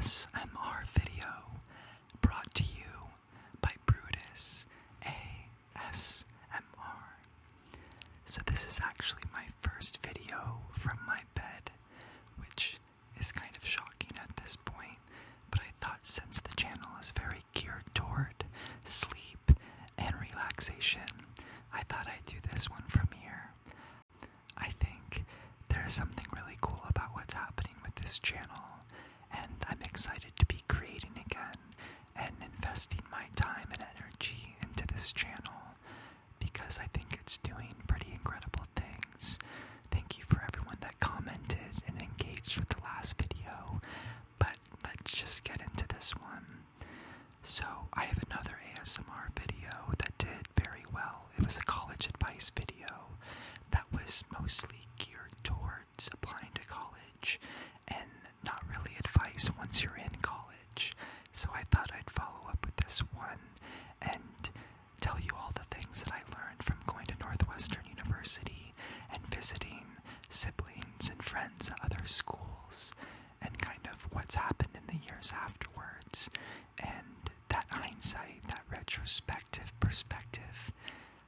ASMR video brought to you by Brutus ASMR. So this is actually my first video from my bed, which is kind of shocking at this point, but I thought since the channel is very geared toward sleep and relaxation, I thought I'd do this one from here. I think there's something really cool about what's happening with this channel, and I'm excited to be creating again and investing my time and energy into this channel because I think it's doing pretty incredible things. Thank you for everyone that commented and engaged with the last video, but let's just get into this one. So I have another ASMR video that did very well. It was a college advice video that was mostly geared towards applying to college and not really advice once you're in college. So I thought I'd follow up with this one and tell you all the things that I learned from going to Northwestern University and visiting siblings and friends at other schools, and kind of what's happened in the years afterwards, and that hindsight, that retrospective perspective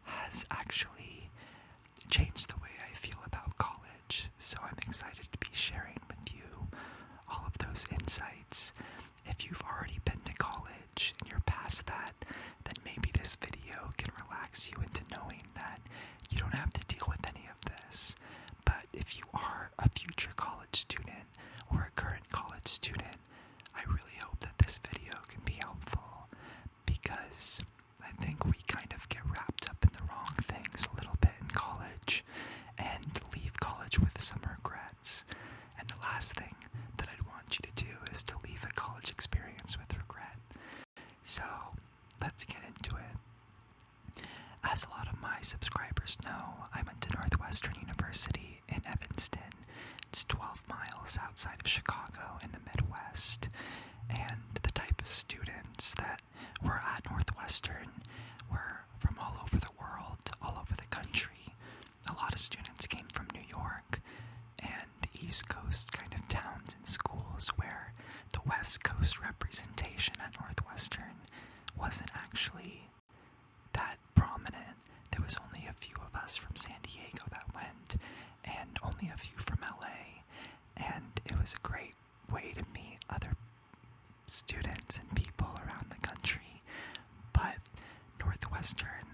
has actually changed the way I feel about college. So I'm excited to be sharing with you all of those insights. If you've already been to college and you're past that, then maybe this video can relax you into knowing that you don't have to deal with any of this. But if you are a future college student or a current college student, I really hope that this video can be helpful, because I think we kind of get wrapped up in the wrong things a little bit in college and leave college with some regrets. And the last thing that I'd want you to do is to leave a college experience with regret. So let's get into it. As a lot of my subscribers know, I went to Northwestern University in Evanston. It's 12 miles outside of Chicago in the Midwest. And the type of students that were at Northwestern were from all over the world, all over the country. A lot of students came from New York and East Coast kind of towns and schools, where the West Coast representation at Northwestern wasn't actually that prominent. There was only a few of us from San Diego that went, and only a few from LA, and it was a great way to meet other students and people around the country. But Northwestern,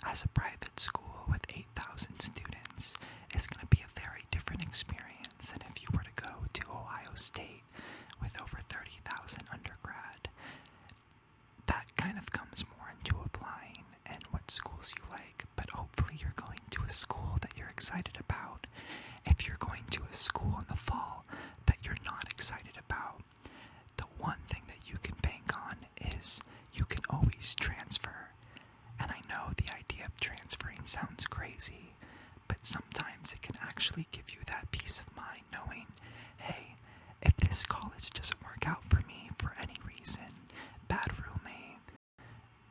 as a private school with 8,000 students, is going to be a very different experience than if you were to go to Ohio State with over 30,000 undergrad. That kind of comes more into applying and what schools you like, but hopefully you're going to a school that you're excited about. If you're going to a school in the fall that you're not excited about, the one thing that you can bank on is you can always transfer. And I know the idea of transferring sounds crazy, but sometimes it can actually give you that peace of mind knowing, hey, if this college doesn't work out for me for any reason, bad roommate,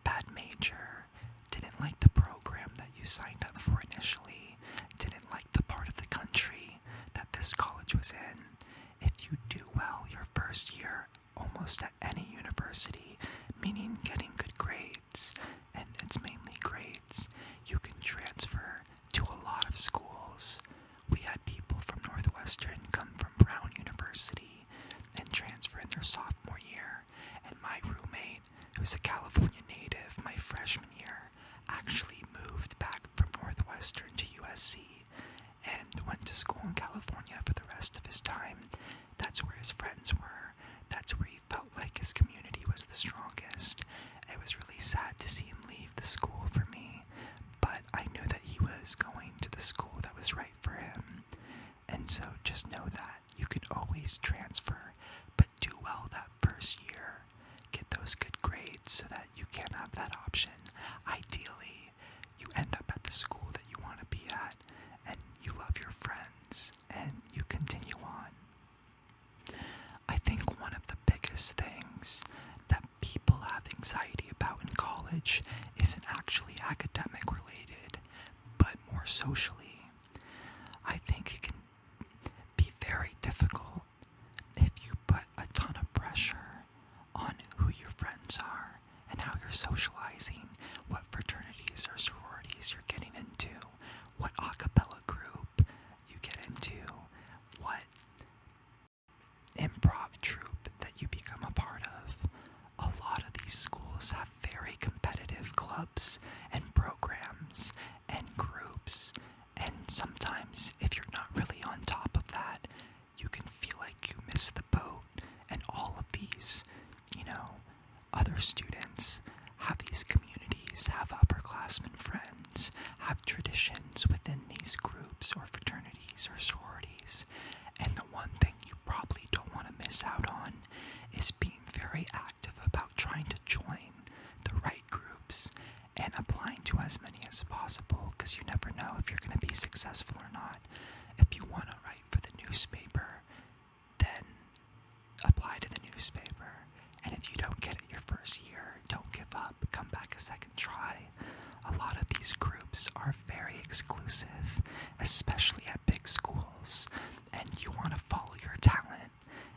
bad major, didn't like the program that you signed up for initially, didn't like the part of the country that this college was in, if you do well your first year almost at any university, meaning getting good grades, and it's mainly grades, you can transfer to a lot of schools. We had people from Northwestern come from Brown University and transfer in their sophomore year, and my roommate, who's a California native, my freshman year, actually moved back from Northwestern to USC and went to school in California for the rest of his time. That's where his friends were. That's where he felt like his community was the strongest. It was really sad to see him leave the school for me, but I knew that he was going to the school that was right for him. And so just know that you can always transfer, but do well that first year. Get those good grades so that you can have that option. Ideally, you end up at the school that you want to be at, and you love your friends, and you continue on. I think one of the biggest things that people have anxiety about in college isn't actually academic related, but more socially. I think it can be very difficult if you put a ton of pressure you're socializing, what fraternities or sororities you're getting into, what a cappella group you get into, what improv troupe that you become a part of. A lot of these schools have very competitive clubs and programs and groups, and sometimes if you're not really on top of that, you can feel like you missed the boat. And all of these, other students have these communities, have upperclassmen friends, have traditions within these groups or fraternities or sororities. And the one thing you probably don't want to miss out on is being very active about trying to join the right groups and applying to as many as possible, because you never know if you're going to be successful or not. If you want to write for the newspaper, then apply to the newspaper. And if you don't get it your first year, don't give up. Come back a second try. A lot of these groups are very exclusive, especially at big schools, and you want to follow your talent.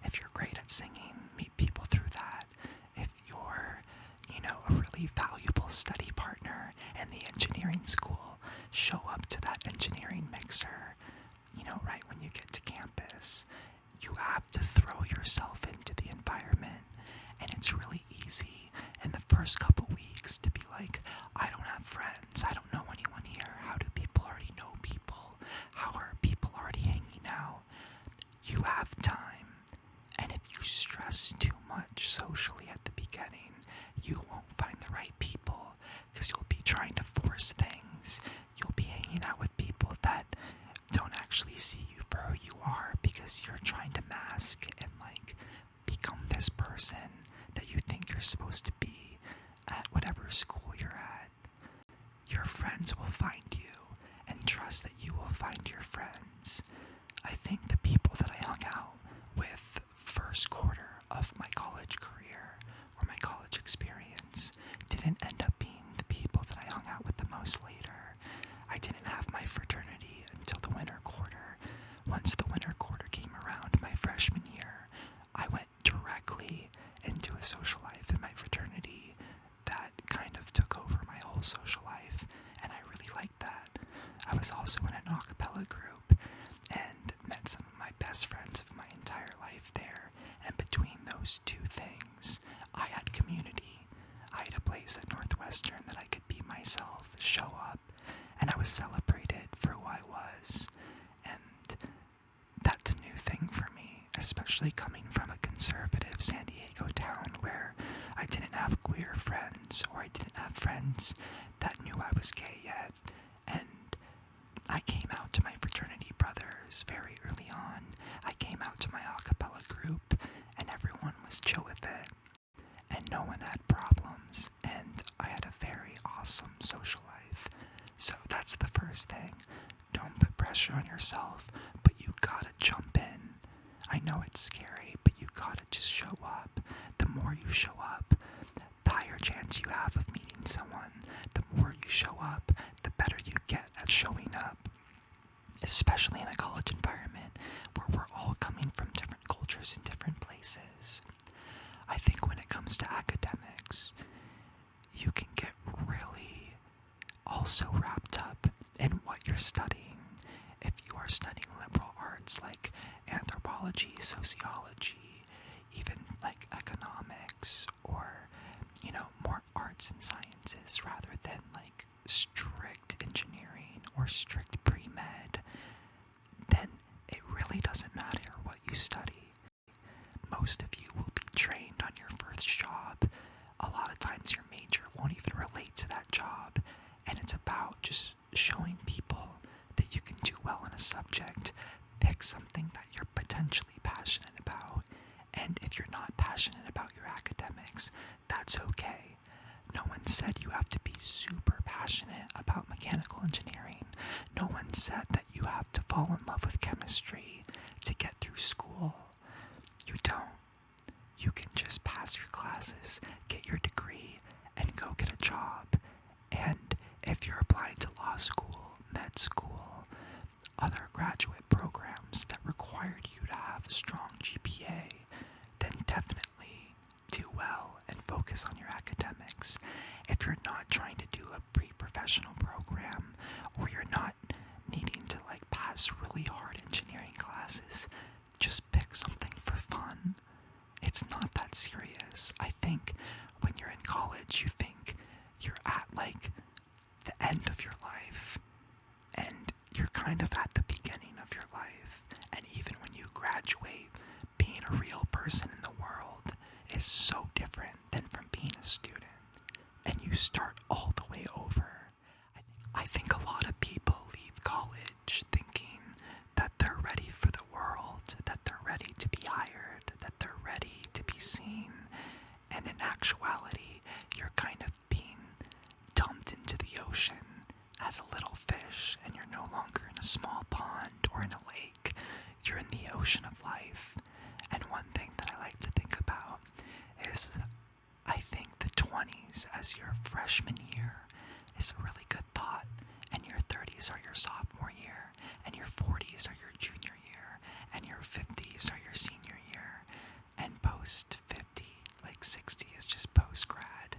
If you're great at singing, meet people through that. If you're, a really valuable study partner in the engineering school, show up to that engineering mixer, right when you get to campus. You have to throw yourself into the environment, and it's really easy in the first couple weeks to be like, I don't have friends, I don't know anyone here, how do people already know people, how are people already hanging out? You have time, and if you stress too much socially at the beginning, you won't find the right people, because you'll be trying to force things. You'll be hanging out with people that don't actually see you for who you are, because you're trying to mask and become this person that you think you're supposed to be at whatever school you're at. Your friends will find you, and trust that you will find your friends. I think the people that I hung out with first quarter of my college career or my college experience didn't end up being the people that I hung out with the most later. I didn't have my fraternity until the winter quarter. Once the winter quarter came around my freshman year, I went directly into a social life in my fraternity that kind of took over my whole social life, and I really liked that. I was also in an a cappella group and met some of my best friends of my entire life there, and between those two things, I had community. I had a place at Northwestern that I could be myself, show up, and I was celebrated for who I was. And that's a new thing for me, especially coming from a conservative San Diego town where I didn't have queer friends, or I didn't have friends that knew I was gay yet. And I came out to my fraternity brothers very early on. I came out to my a cappella group, and everyone was chill with it, and no one had problems, and I had a very awesome social life. So that's the first thing. Don't put pressure on yourself, but you gotta jump in. I know it's scary, but you gotta just show up. The more you show up, the higher chance you have of meeting someone. The more you show up, the better you get at showing up. Especially in a college environment where we're all coming from different cultures and different places. I think when it comes to academics, you can get really also wrapped up in what you're studying. If you are studying liberal arts like anthropology, sociology, even like economics, or, more arts and sciences rather than like strict engineering or strict pre-med, then it really doesn't matter what you study. Most of you will be trained on your first job. A lot of times your major won't even relate to that job, and it's about just showing people that you can do well in a subject. Pick something that you're potentially passionate about, and if you're not passionate about your academics, that's okay. No one said you have to be super passionate about mechanical engineering. No one said that you have to fall in love with chemistry to get through school. You don't. You can just pass your classes, get your degree, and go get a job. And if you're applying to law school, med school, other graduate programs that required you to have a strong GPA, then definitely do well and focus on your academics. graduate, being a real person in the world is so different than from being a student. And you start all the way over. I think a lot of people leave college thinking that they're ready for the world, that they're ready to be hired, that they're ready to be seen. And in actuality, you're kind of being dumped into the ocean as a little fish, and you're no longer in a small pond or in a lake. You're in the ocean of life. And one thing that I like to think about is I think the 20s as your freshman year is a really good thought, and your 30s are your sophomore year, and your 40s are your junior year, and your 50s are your senior year, and post 50, like 60 is just post grad.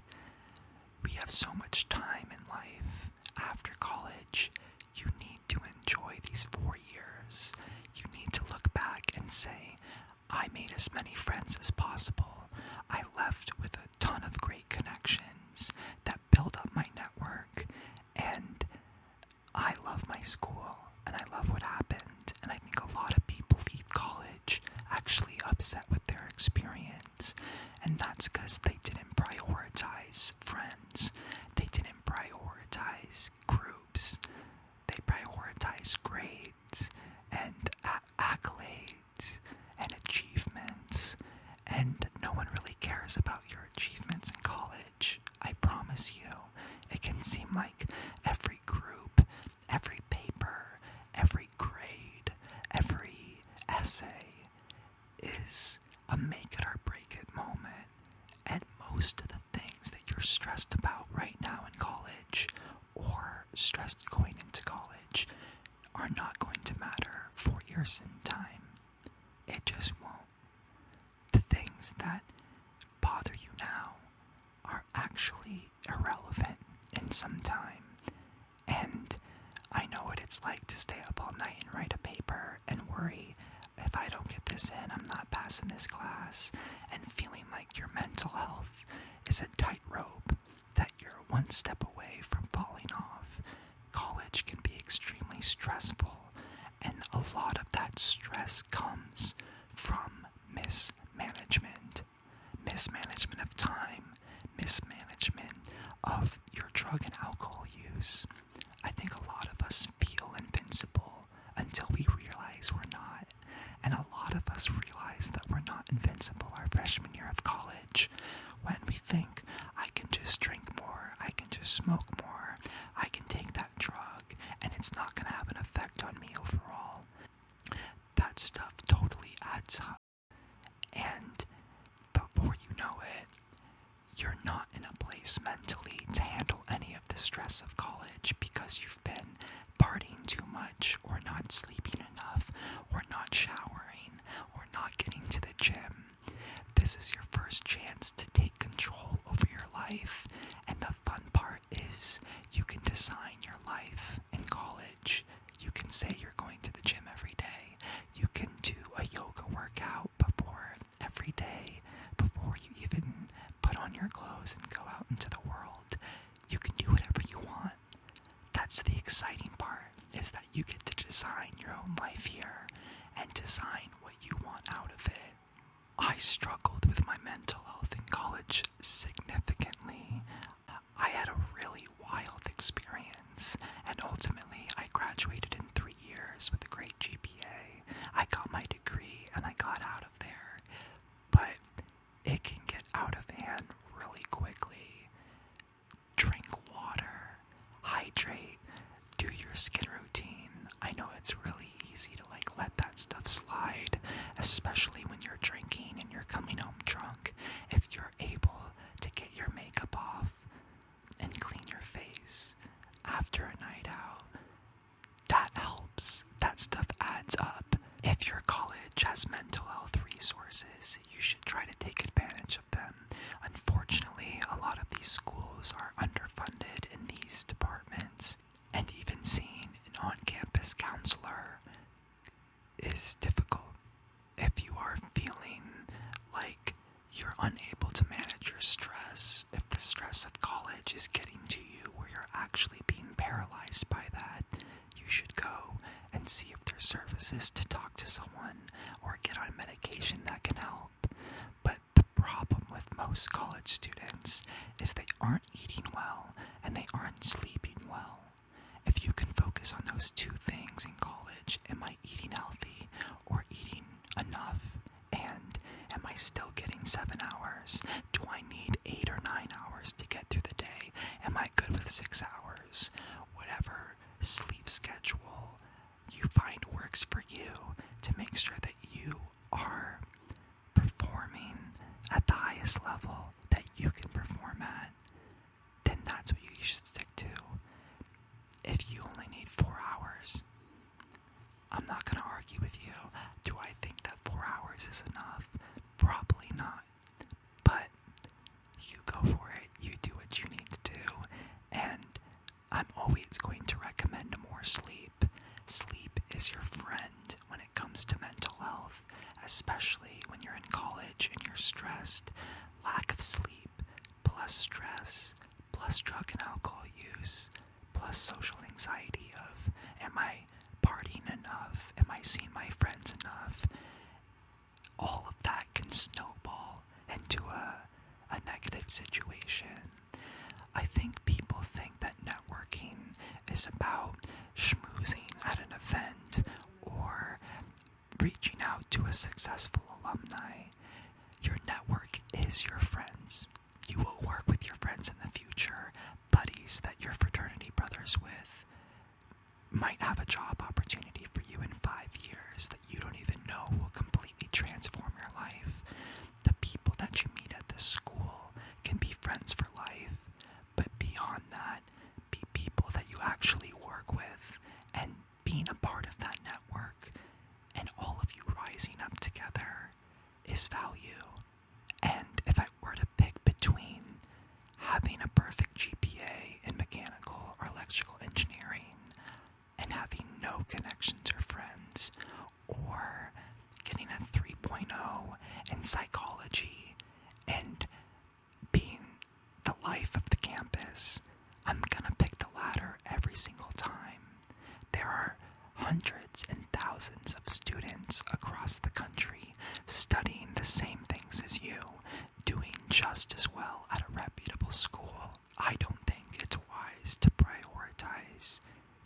We have so much time in life after college. You need to enjoy these 4 years. You need to look back and say, I made as many friends as possible. I left with a ton of great connections that build up my network, and I love my school, and I love what happened. And I think a lot of people leave college actually upset with their experience, and that's because they didn't prioritize friends. They didn't prioritize groups. They prioritized grades and accolades and achievements, and no one really cares about your achievements in college. I promise you, it can seem like every group, every paper, every grade, every essay is a make it or break it moment. And most of the things that you're stressed about right now in college, or stressed going into college, are not going to matter 4 years in time. It just won't. The things that bother you now are actually irrelevant in some time. And I know what it's like to stay up all night and write a paper and worry, if I don't get this in, I'm not passing this class, and feeling like your mental health is a tightrope, that you're one step away from falling off. College can be extremely stressful, and a lot of that stress comes from mismanagement. Mismanagement of time, mismanagement of your drug and alcohol use. I think a lot of us feel invincible until we realize we're not. And a lot of us realize that we're not invincible our freshman year of college, when we think, I can just drink more, I can just smoke more, I can take that drug, and it's not going to have an effect on me overall. That stuff totally adds up. And before you know it, you're not in a place mentally to handle any of the stress of college because you've been partying too much, or not sleeping enough, or not showering, or not getting to the gym. This is your first chance to take control over your life, and the fun part is you can design your life in college. You can say you're going to the gym every day. You can do a yoga workout before every day, before you even put on your clothes and go out into the world. You can do whatever you want. That's the exciting part, is that you get to design your own life here and design what you want out of it. I struggled with my mental health in college significantly. I had a really wild experience, and ultimately I graduated in 3 years with a great GPA. I got my degree and I got out of there, but it can get out of hand really quickly. Drink water, hydrate, do your skin routine. I know it's really easy to let that stuff slide, especially when you're drinking and you're coming home drunk. If you're able to get your makeup off and clean your face after a night out, that helps. That stuff adds up. If your college has mental health resources, you should try to take advantage of them. Unfortunately, a lot of these schools are underfunded in these departments, and even seeing an on-campus counselor is difficult. If you are feeling like you're unable to manage your stress, if the stress of college is getting to you where you're actually being paralyzed by that, you should go and see if there's services to talk to someone or get on medication that can help. But the problem with most college students is they aren't eating well and they aren't sleeping well. If you can focus on those two things in college, am I eating healthy or eating enough? And am I still getting 7 hours? Do I need 8 or 9 hours to get through the day? Am I good with 6 hours? Whatever sleep schedule you find works for you to make sure that you are performing at the highest level that you can perform at, then that's what you should stick to. If you only need 4 hours, I'm not going to argue with you. Do I think that 4 hours is enough? Probably not. But you go for it. You do what you need to do. And I'm always going to recommend more sleep. Sleep is your friend when it comes to mental health, especially when you're in college and you're stressed. Lack of sleep plus stress plus drug and alcohol use plus social anxiety of, am I partying enough? Am I seeing my friends enough? All of that can snowball into a negative situation. I think people think that networking is about schmoozing at an event or reaching out to a successful alumni. Your network is your friends. You will work with your friends in the future. Buddies that you're fraternity brothers with might have a job opportunity for you in 5 years that you don't even know will completely transform your life. The people that you meet at this school can be friends for life, but beyond that, be people that you actually work with, and being a part of that network and all of you rising up together is value. And if I were to pick between having a perfect GPA in mechanical or electrical engineering and having no connections or friends, or getting a 3.0 in psychology and being the life of the campus, I'm gonna pick the latter every single time. There are hundreds and thousands of students across the country studying the same things as you, doing just as well at a reputable school. I don't think it's wise to prioritize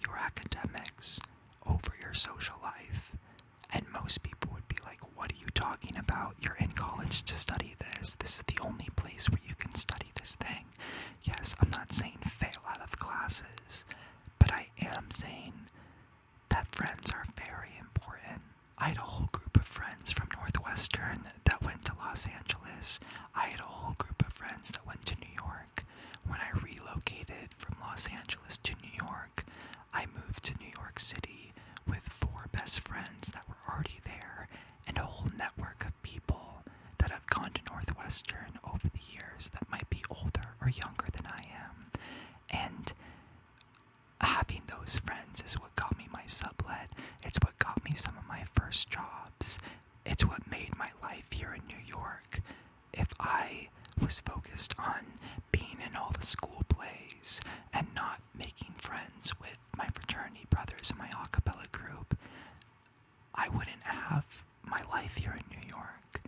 your academics over your social life. And most people would be like, what are you talking about? You're in college to study this. This is the only place where you can study this thing. Yes, I'm not saying fail out of classes, but I am saying that friends are very important. I had a whole group of friends from Northwestern that went to Los Angeles. I had a whole group of friends that went to New York. When I relocated from Los Angeles to New York, I moved to New York City with 4 best friends that were already there and a whole network of people that have gone to Northwestern over the years that might be older or younger than I am. And having those friends is what got me my sublet. It's what got me some of my first jobs. It's what made my life here in New York. If I was focused on being in all the school plays and not making friends with my fraternity brothers in my a cappella group, I wouldn't have my life here in New York.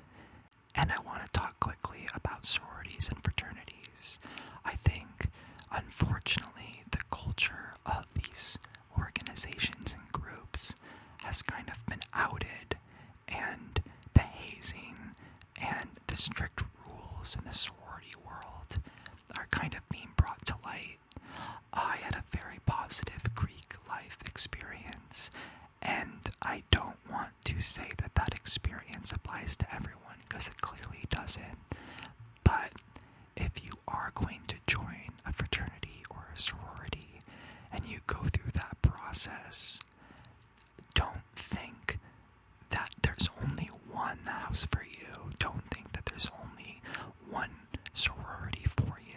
And I want to talk quickly about sororities and fraternities. I think, unfortunately, the culture of these organizations and groups has kind of been outed, and the hazing and the strict rules in the sorority world are kind of being brought to light. I had a very positive Greek life experience, and I don't want to say that that experience applies to everyone, because it clearly doesn't. But if you are going to join a fraternity or a sorority and you go through that process, don't think that there's only one house for you. Don't think that there's only one sorority for you.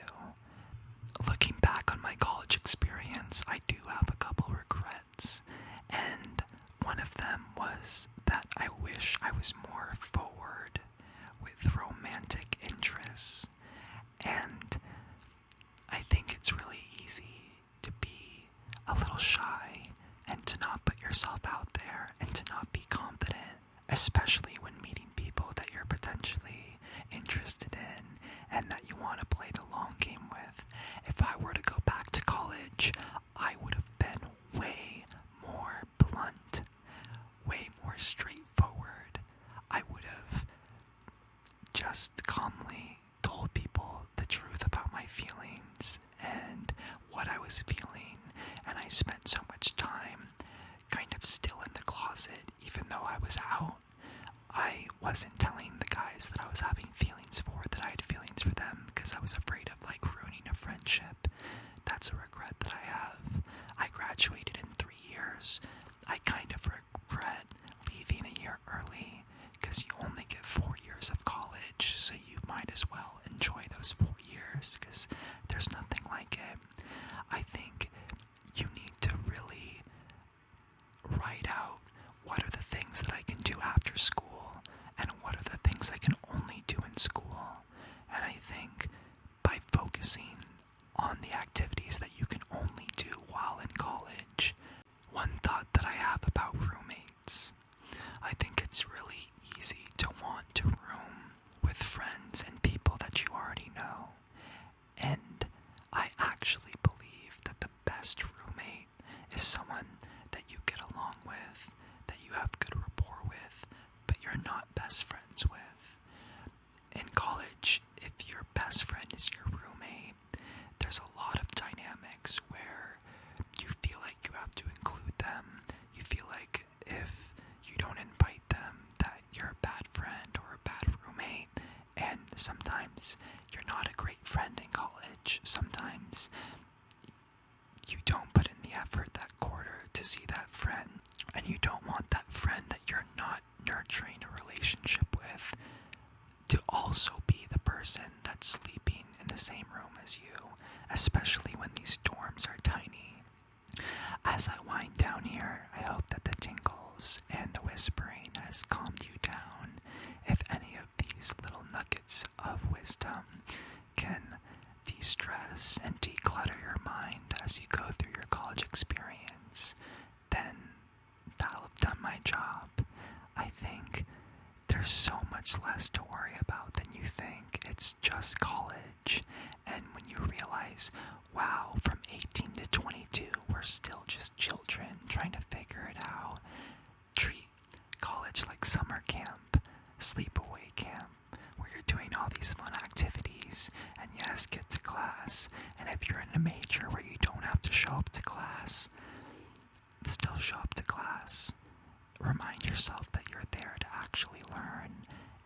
Looking back on my college experience, I do have a couple regrets, and one of them was that I wish I was more forward with romantic interests. And I think it's really easy to be a little shy and to yourself out there and to not be confident, especially when meeting people that you're potentially interested in and that you want to play the long game with. If I were to go back to college, I would have been way more blunt, way more straightforward. I would have just calmly told people the truth about my feelings and what I was feeling, and I spent so much time kind of still in the closet, even though I was out. I wasn't telling the guys that I was having feelings for, that I had feelings for them, because I was afraid of ruining a friendship. That's a regret that I have. I graduated in 3 years. I kind of regret leaving a year early, because you only get 4 years of college, so you might as well enjoy those 4 years, because there's nothing like it. I think you need to really write out what are the things that I can do after school and what are the things I can only do in school. And I think by focusing on the activities that you can only do while in college, one thought that I have about roommates, I think it's really easy to want to room with friends and people that you already know. And I actually believe that the best roommate is someone that you get along with, that you have good rapport with, but you're not best friends with. In college, if your best friend is your roommate, there's a lot of dynamics where you feel like you have to include them. You feel like if you don't invite them, that you're a bad friend or a bad roommate. And sometimes you're not a great friend in college. Sometimes you don't put in the effort that quarter to see that friend. And you don't want that friend that you're not nurturing a relationship with to also be the person that's sleeping in the same room as you, especially when these dorms are tiny. As I wind down here, I hope that the tingles and the whispering has calmed you down. If any of these little nuggets of wisdom can de-stress and declutter your mind as you go through your college experience, then that'll have done my job. I think there's so much less to worry about than you think. It's just college. And when you realize, wow, from 18 to 22, we're still just children trying to figure it out. Treat college like summer camp, sleepaway camp, where you're doing all these fun activities, and yes, get to class. And if you're in a major where you don't have to show up to class, still show up to class. Remind yourself that you're there to actually learn,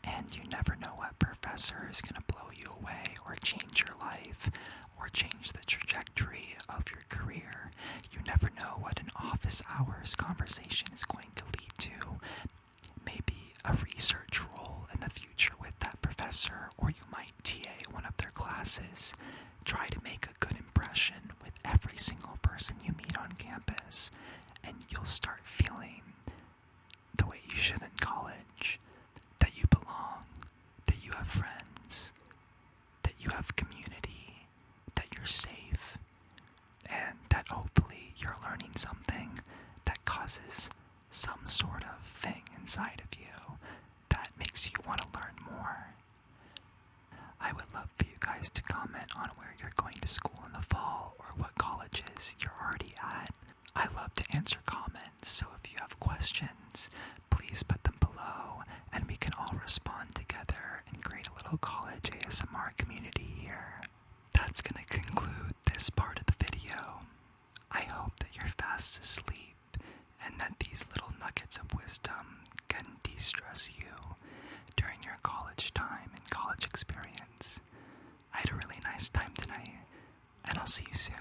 and you never know what professor is going to blow you away or change your life or change the trajectory of your career. You never know what an office hours conversation is going to lead to. Maybe a research role in the future with that professor, or you might TA one of their classes. Try to make a good impression with every single person you meet on campus, and you'll start feeling the way you should in college, that you belong, that you have friends, that you have community, that you're safe, and that hopefully you're learning something that causes some sort of thing inside of you that makes you want to learn more. I would love for you guys to comment on where you're going to school in the fall or what colleges you're already at. I love to answer comments, so if you have questions, please put them below and we can all respond together and create a little college ASMR community here. That's going to conclude this part of the video. I hope that you're fast asleep and that these little nuggets of wisdom can de-stress you during your college time and college experience. I had a really nice time tonight, and I'll see you soon.